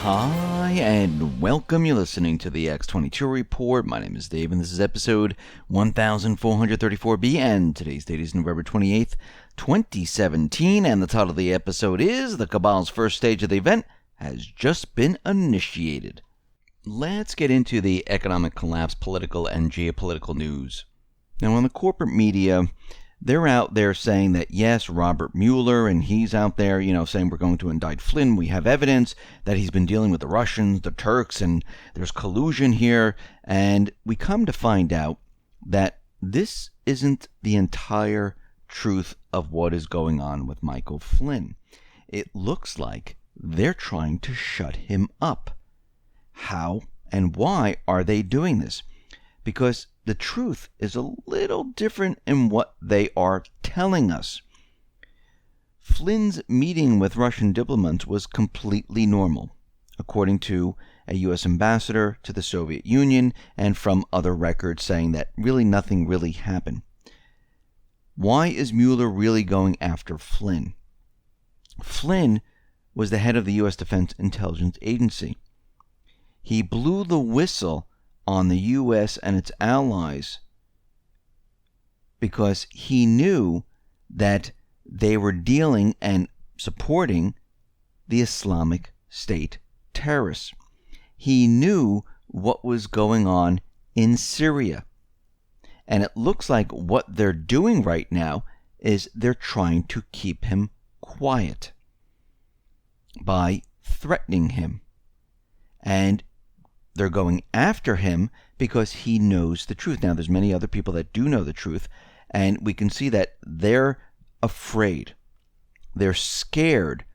Hi, and welcome. You're listening to the X22 Report. My name is Dave, and this is episode 1434B, and today's date is November 28th, 2017, and the title of the episode is The Cabal's First Stage of the Event Has Just Been Initiated. Let's get into the economic collapse, political, and geopolitical news. Now, on the corporate media, they're out there saying that, yes, Robert Mueller, and he's out there, saying we're going to indict Flynn. We have evidence that he's been dealing with the Russians, the Turks, and there's collusion here. And we come to find out that this isn't the entire truth of what is going on with Michael Flynn. It looks like they're trying to shut him up. How and why are they doing this? Because the truth is a little different in what they are telling us. Flynn's meeting with Russian diplomats was completely normal, according to a U.S. ambassador to the Soviet Union and from other records saying that really nothing really happened. Why is Mueller really going after Flynn? Flynn was the head of the U.S. Defense Intelligence Agency. He blew the whistle on the U.S. and its allies because he knew that they were dealing and supporting the Islamic State terrorists. He knew what was going on in Syria. And it looks like what they're doing right now is they're trying to keep him quiet by threatening him. And they're going after him because he knows the truth. Now, there's many other people that do know the truth, and we can see that they're afraid. They're scared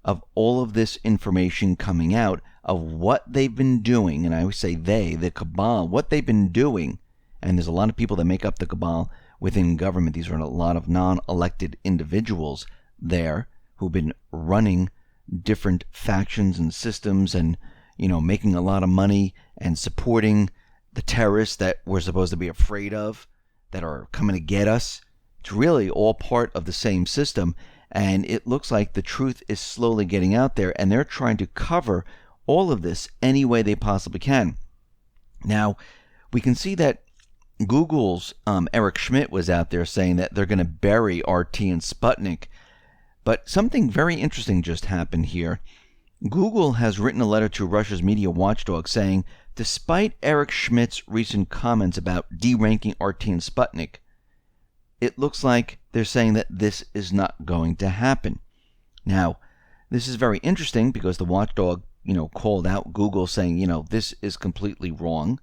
of all of this information coming out of what they've been doing. And I always say they, the Cabal, what they've been doing. And there's a lot of people that make up the Cabal within government. These are a lot of non-elected individuals there who've been running different factions and systems and making a lot of money and supporting the terrorists that we're supposed to be afraid of, that are coming to get us. It's really all part of the same system, and it looks like the truth is slowly getting out there, and they're trying to cover all of this any way they possibly can. Now, we can see that Google's Eric Schmidt was out there saying that they're going to bury RT and Sputnik, but something very interesting just happened here. Google has written a letter to Russia's media watchdog saying, despite Eric Schmidt's recent comments about deranking RT and Sputnik, it looks like they're saying that this is not going to happen. Now, this is very interesting because the watchdog, called out Google saying, this is completely wrong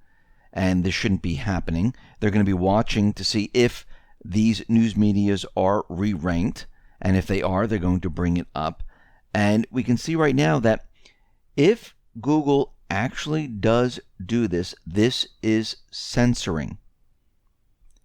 and this shouldn't be happening. They're going to be watching to see if these news medias are re-ranked, and if they are, they're going to bring it up. And we can see right now that if Google actually does do this, this is censoring.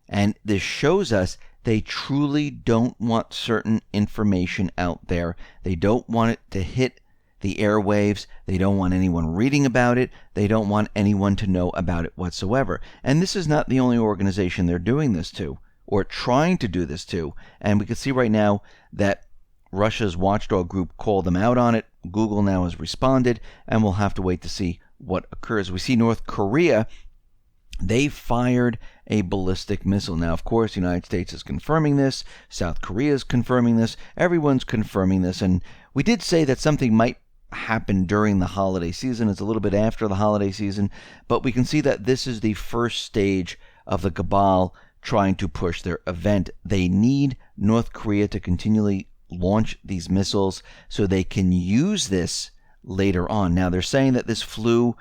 And this shows us they truly don't want certain information out there. They don't want it to hit the airwaves. They don't want anyone reading about it. They don't want anyone to know about it whatsoever. And this is not the only organization they're doing this to, or trying to do this to. And we can see right now that Russia's watchdog group called them out on it. Google now has responded, and we'll have to wait to see what occurs. We see North Korea, they fired a ballistic missile. Now, of course, the United States is confirming this. South Korea is confirming this. Everyone's confirming this. And we did say that something might happen during the holiday season. It's a little bit after the holiday season. But we can see that this is the first stage of the Cabal trying to push their event. They need North Korea to continually launch these missiles so they can use this later on. Now, they're saying that this flew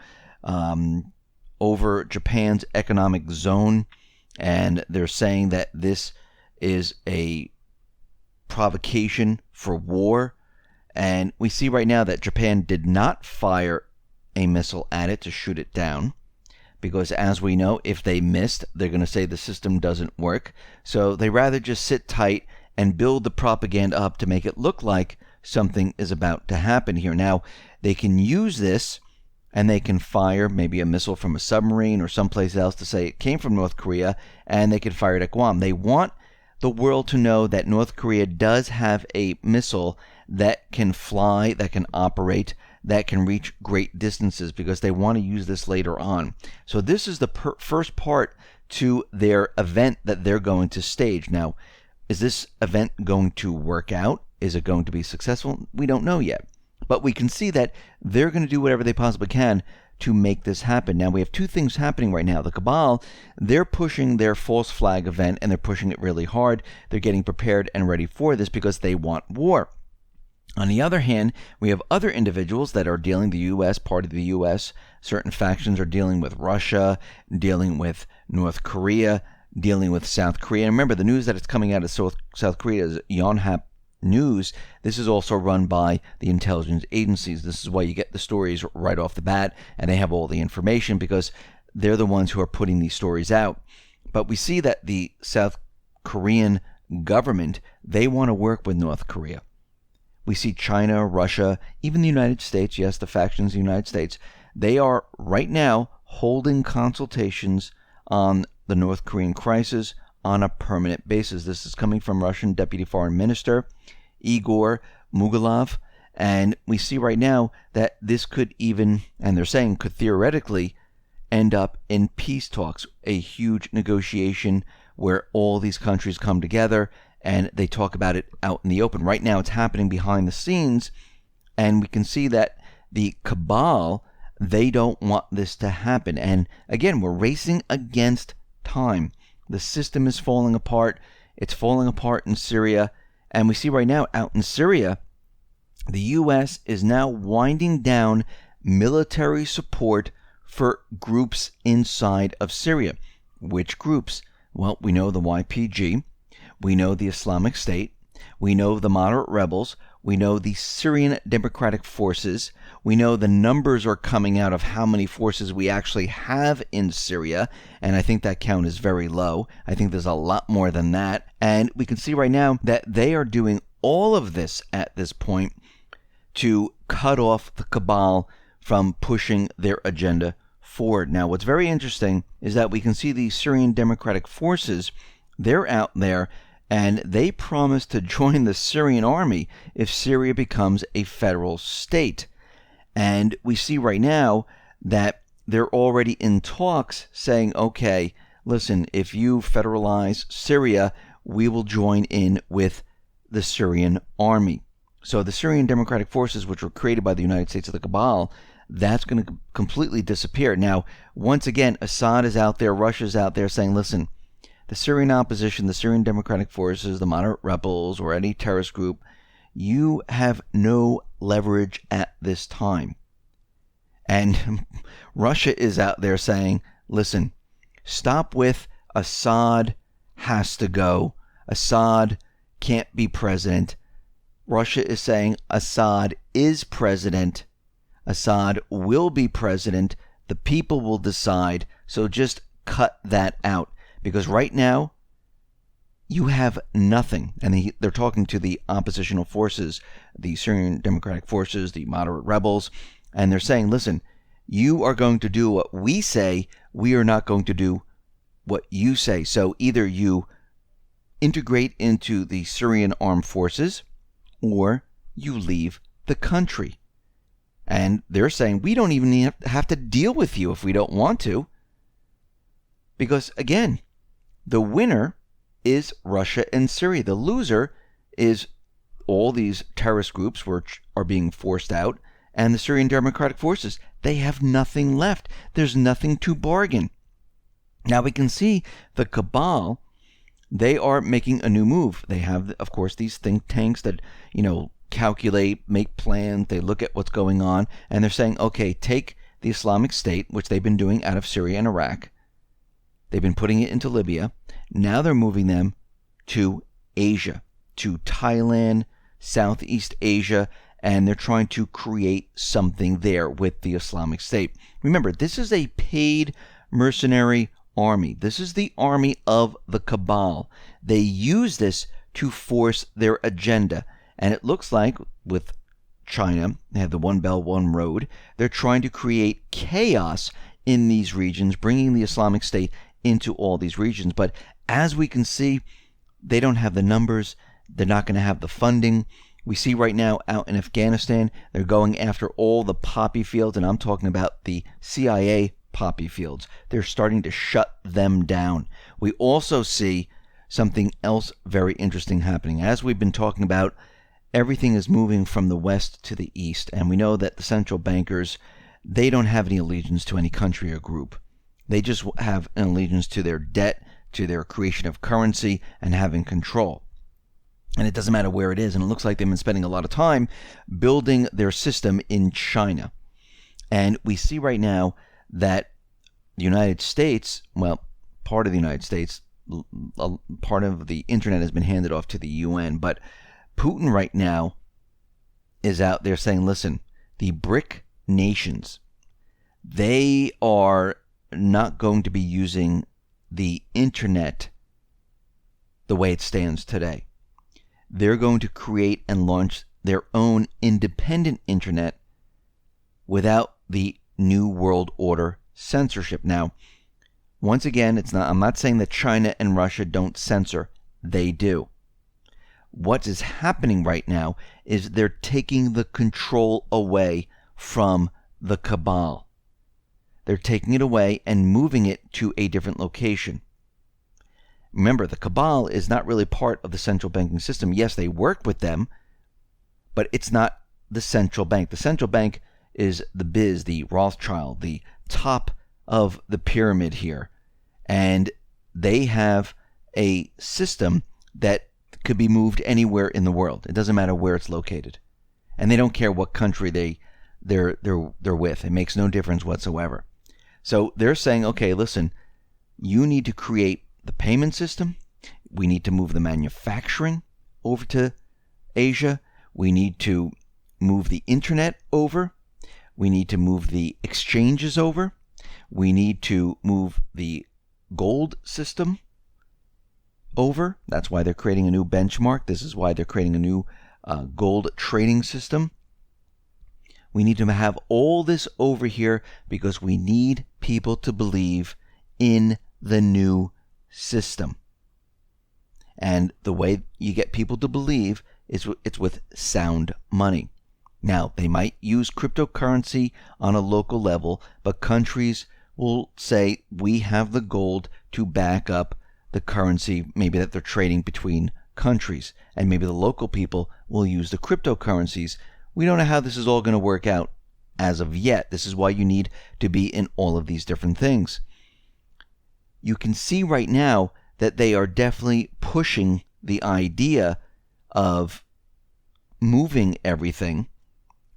over Japan's economic zone, and they're saying that this is a provocation for war. And we see right now that Japan did not fire a missile at it to shoot it down, because as we know, if they missed, they're going to say the system doesn't work. So they rather just sit tight and build the propaganda up to make it look like something is about to happen here. Now, they can use this, and they can fire maybe a missile from a submarine or someplace else to say it came from North Korea, and they can fire it at Guam. They want the world to know that North Korea does have a missile that can fly, that can operate, that can reach great distances because they want to use this later on. So this is the first part to their event that they're going to stage. Now, is this event going to work out? Is it going to be successful? We don't know yet. But we can see that they're going to do whatever they possibly can to make this happen. Now, we have two things happening right now. The Cabal, they're pushing their false flag event, and they're pushing it really hard. They're getting prepared and ready for this because they want war. On the other hand, we have other individuals that are dealing, the U.S., part of the U.S., certain factions are dealing with Russia, dealing with North Korea, dealing with South Korea. And remember, the news that is coming out of South Korea is Yonhap News. This is also run by the intelligence agencies. This is why you get the stories right off the bat, and they have all the information because they're the ones who are putting these stories out. But we see that the South Korean government, they want to work with North Korea. We see China, Russia, even the United States, yes, the factions of the United States, they are right now holding consultations on the North Korean crisis on a permanent basis. This is coming from Russian Deputy Foreign Minister Igor Mugalov, and we see right now that this could even, and they're saying could theoretically end up in peace talks, a huge negotiation where all these countries come together and they talk about it out in the open. Right now it's happening behind the scenes, and we can see that the Cabal, they don't want this to happen. And again, we're racing against time. The system is falling apart. It's falling apart in Syria. And we see right now out in Syria, the U.S. is now winding down military support for groups inside of Syria. Which groups? Well, we know the YPG. We know the Islamic State. We know the moderate rebels. We know the Syrian Democratic Forces. We know the numbers are coming out of how many forces we actually have in Syria, and I think that count is very low. I think there's a lot more than that. And we can see right now that they are doing all of this at this point to cut off the Cabal from pushing their agenda forward. Now, what's very interesting is that we can see the Syrian Democratic Forces, they're out there, and they promise to join the Syrian army if Syria becomes a federal state. And we see right now that they're already in talks saying, okay, listen, if you federalize Syria, we will join in with the Syrian army. So the Syrian Democratic Forces, which were created by the United States of the Cabal, that's going to completely disappear. Now, once again, Assad is out there, Russia's out there saying, listen, the Syrian opposition, the Syrian Democratic Forces, the moderate rebels, or any terrorist group, you have no leverage at this time. And Russia is out there saying, listen, stop with Assad has to go. Assad can't be president. Russia is saying Assad is president. Assad will be president. The people will decide. So just cut that out. Because right now, you have nothing. And they're talking to the oppositional forces, the Syrian Democratic Forces, the moderate rebels, and they're saying, listen, you are going to do what we say. We are not going to do what you say. So either you integrate into the Syrian armed forces or you leave the country. And they're saying, we don't even have to deal with you if we don't want to. Because, again, the winner is Russia and Syria. The loser is all these terrorist groups which are being forced out, and the Syrian Democratic Forces. They have nothing left. There's nothing to bargain. Now we can see the Cabal, they are making a new move. They have, of course, these think tanks that, calculate, make plans, they look at what's going on, and they're saying, okay, take the Islamic State, which they've been doing out of Syria and Iraq. They've been putting it into Libya. Now they're moving them to Asia, to Thailand, Southeast Asia, and they're trying to create something there with the Islamic State. Remember, this is a paid mercenary army. This is the army of the Cabal. They use this to force their agenda. And it looks like with China, they have the One Belt, One Road. They're trying to create chaos in these regions, bringing the Islamic State into all these regions. But as we can see, they don't have the numbers. They're not going to have the funding. We see right now out in Afghanistan, they're going after all the poppy fields, and I'm talking about the CIA poppy fields. They're starting to shut them down. We also see something else very interesting happening. As we've been talking about, everything is moving from the west to the east, and we know that the central bankers, they don't have any allegiance to any country or group. They just have an allegiance to their debt, to their creation of currency, and having control. And it doesn't matter where it is. And it looks like they've been spending a lot of time building their system in China. And we see right now that the United States, well, part of the United States, part of the internet has been handed off to the UN. But Putin right now is out there saying, listen, the BRIC nations, they are not going to be using the internet the way it stands today. They're going to create and launch their own independent internet without the New World Order censorship. Now, once again, I'm not saying that China and Russia don't censor. They do. What is happening right now is they're taking the control away from the Cabal. They're taking it away and moving it to a different location. Remember, the Cabal is not really part of the central banking system. Yes, they work with them, but it's not the central bank. The central bank is the Biz, the Rothschild, the top of the pyramid here. And they have a system that could be moved anywhere in the world. It doesn't matter where it's located. And they don't care what country they're with. It makes no difference whatsoever. So they're saying, okay, listen, you need to create the payment system. We need to move the manufacturing over to Asia. We need to move the internet over. We need to move the exchanges over. We need to move the gold system over. That's why they're creating a new benchmark. This is why they're creating a new gold trading system. We need to have all this over here because we need people to believe in the new system. And the way you get people to believe is it's with sound money. Now, they might use cryptocurrency on a local level, but countries will say, we have the gold to back up the currency, maybe that they're trading between countries. And maybe the local people will use the cryptocurrencies. We don't know how this is all going to work out as of yet. This is why you need to be in all of these different things. You can see right now that they are definitely pushing the idea of moving everything,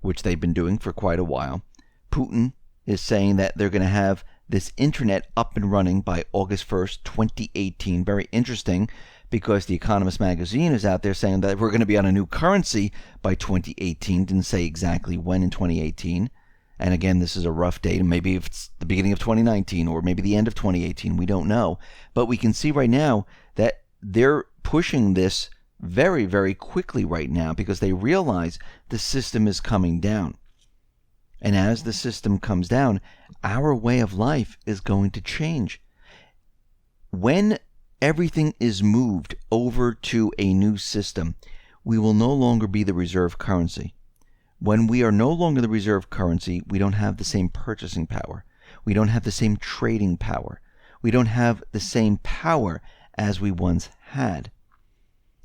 which they've been doing for quite a while. Putin is saying that they're going to have this internet up and running by August 1st, 2018. Very interesting, because The Economist magazine is out there saying that we're going to be on a new currency by 2018. Didn't say exactly when in 2018. And again, this is a rough date. Maybe it's the beginning of 2019 or maybe the end of 2018. We don't know. But we can see right now that they're pushing this very, very quickly right now because they realize the system is coming down. And as the system comes down, our way of life is going to change. When everything is moved over to a new system, we will no longer be the reserve currency. When we are no longer the reserve currency, we don't have the same purchasing power. We don't have the same trading power. We don't have the same power as we once had.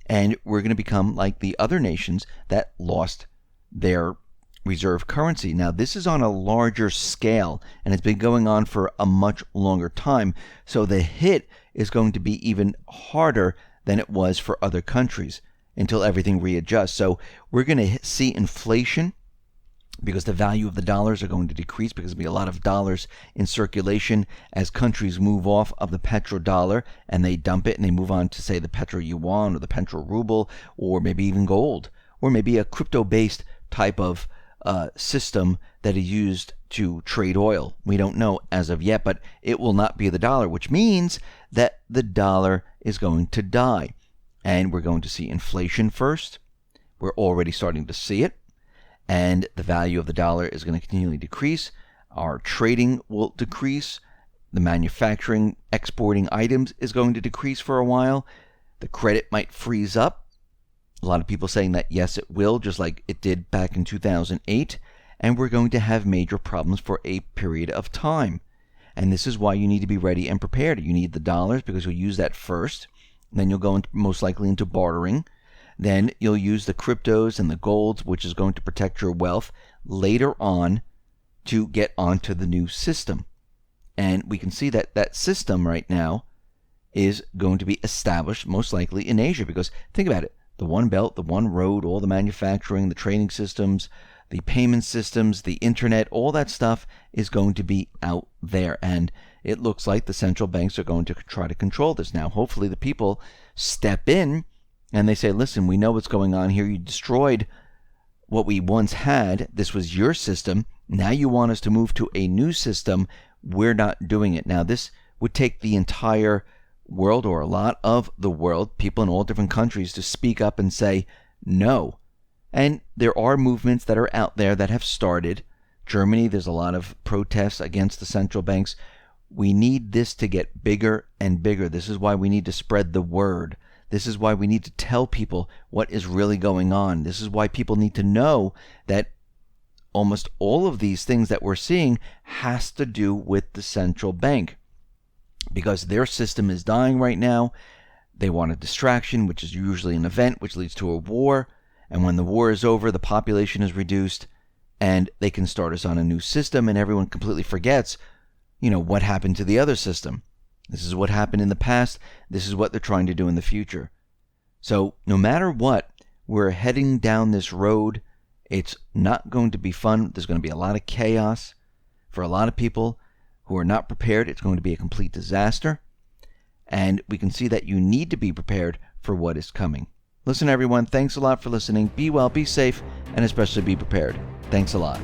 And we're going to become like the other nations that lost their reserve currency. Now, this is on a larger scale, and it's been going on for a much longer time. So the hit is going to be even harder than it was for other countries until everything readjusts. So we're going to see inflation because the value of the dollars are going to decrease because there'll be a lot of dollars in circulation as countries move off of the petrodollar and they dump it and they move on to, say, the petro yuan or the petro ruble or maybe even gold or maybe a crypto-based type of system that is used to trade oil. We don't know as of yet, but it will not be the dollar, which means that the dollar is going to die. And we're going to see inflation first. We're already starting to see it. And the value of the dollar is going to continually decrease. Our trading will decrease. The manufacturing, exporting items is going to decrease for a while. The credit might freeze up. A lot of people saying that yes, it will, just like it did back in 2008, and we're going to have major problems for a period of time. And this is why you need to be ready and prepared. You need the dollars because you'll use that first. Then you'll go most likely into bartering. Then you'll use the cryptos and the golds, which is going to protect your wealth later on to get onto the new system. And we can see that that system right now is going to be established most likely in Asia, because think about it. The one belt, the one road, all the manufacturing, the trading systems, the payment systems, the internet, all that stuff is going to be out there. And it looks like the central banks are going to try to control this. Now, hopefully the people step in and they say, listen, we know what's going on here. You destroyed what we once had. This was your system. Now you want us to move to a new system. We're not doing it. Now, this would take the entire world, or a lot of the world, people in all different countries, to speak up and say no. And there are movements that are out there that have started. Germany, there's a lot of protests against the central banks. We need this to get bigger and bigger. This is why we need to spread the word. This is why we need to tell people what is really going on. This is why people need to know that almost all of these things that we're seeing has to do with the central bank, because their system is dying right now. They want a distraction, which is usually an event which leads to a war. And when the war is over, the population is reduced and they can start us on a new system, and everyone completely forgets, what happened to the other system. This is what happened in the past. This is what they're trying to do in the future. So no matter what, we're heading down this road. It's not going to be fun. There's going to be a lot of chaos for a lot of people who are not prepared. It's going to be a complete disaster. And we can see that you need to be prepared for what is coming. Listen, everyone, thanks a lot for listening. Be well, be safe, and especially be prepared. Thanks a lot.